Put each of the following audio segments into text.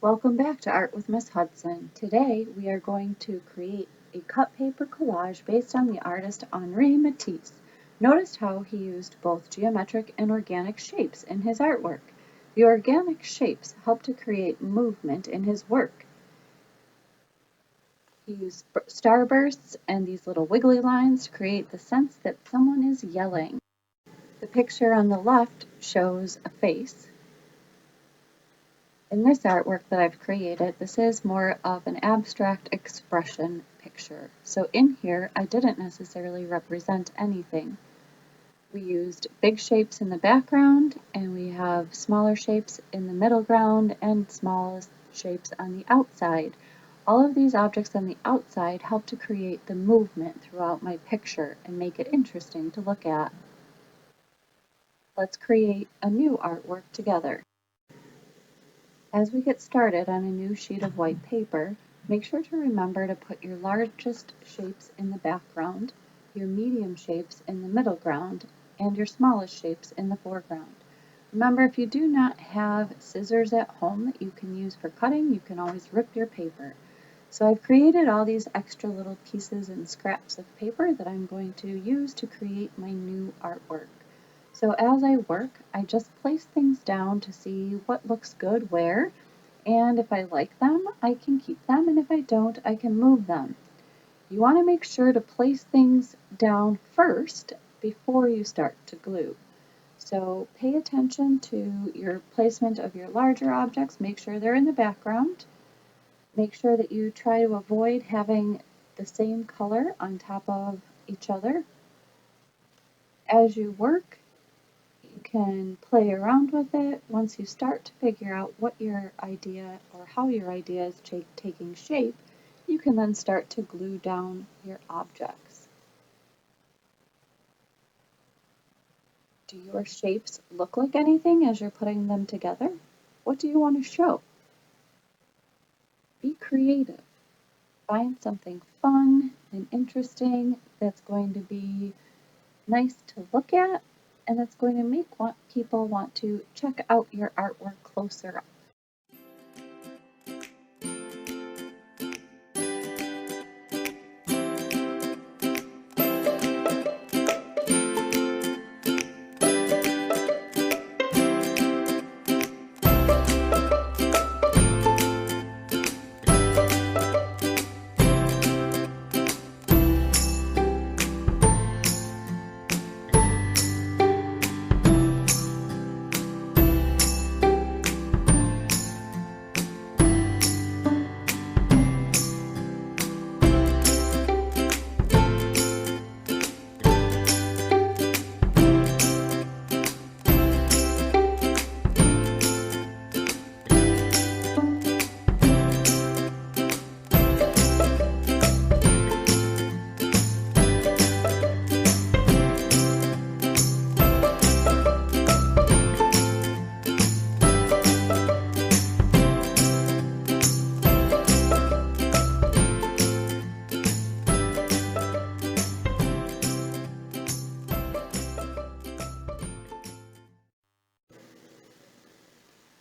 Welcome back to Art with Miss Hudson. Today we are going to create a cut paper collage based on the artist Henri Matisse. Notice how he used both geometric and organic shapes in his artwork. The organic shapes help to create movement in his work. He used starbursts and these little wiggly lines to create the sense that someone is yelling. The picture on the left shows a face. In this artwork that I've created, this is more of an abstract expression picture. So in here, I didn't necessarily represent anything. We used big shapes in the background, and we have smaller shapes in the middle ground and small shapes on the outside. All of these objects on the outside help to create the movement throughout my picture and make it interesting to look at. Let's create a new artwork together. As we get started on a new sheet of white paper, make sure to remember to put your largest shapes in the background, your medium shapes in the middle ground, and your smallest shapes in the foreground. Remember, if you do not have scissors at home that you can use for cutting, you can always rip your paper. So I've created all these extra little pieces and scraps of paper that I'm going to use to create my new artwork. So as I work, I just place things down to see what looks good where, and if I like them, I can keep them, and if I don't, I can move them. You want to make sure to place things down first before you start to glue. So pay attention to your placement of your larger objects. Make sure they're in the background. Make sure that you try to avoid having the same color on top of each other. As you work, you can play around with it. Once you start to figure out what your idea or how your idea is taking shape, you can then start to glue down your objects. Do your shapes look like anything as you're putting them together? What do you want to show? Be creative. Find something fun and interesting that's going to be nice to look at, and that's going to make people want to check out your artwork closer up.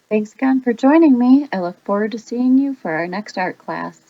Thanks again for joining me. I look forward to seeing you for our next art class.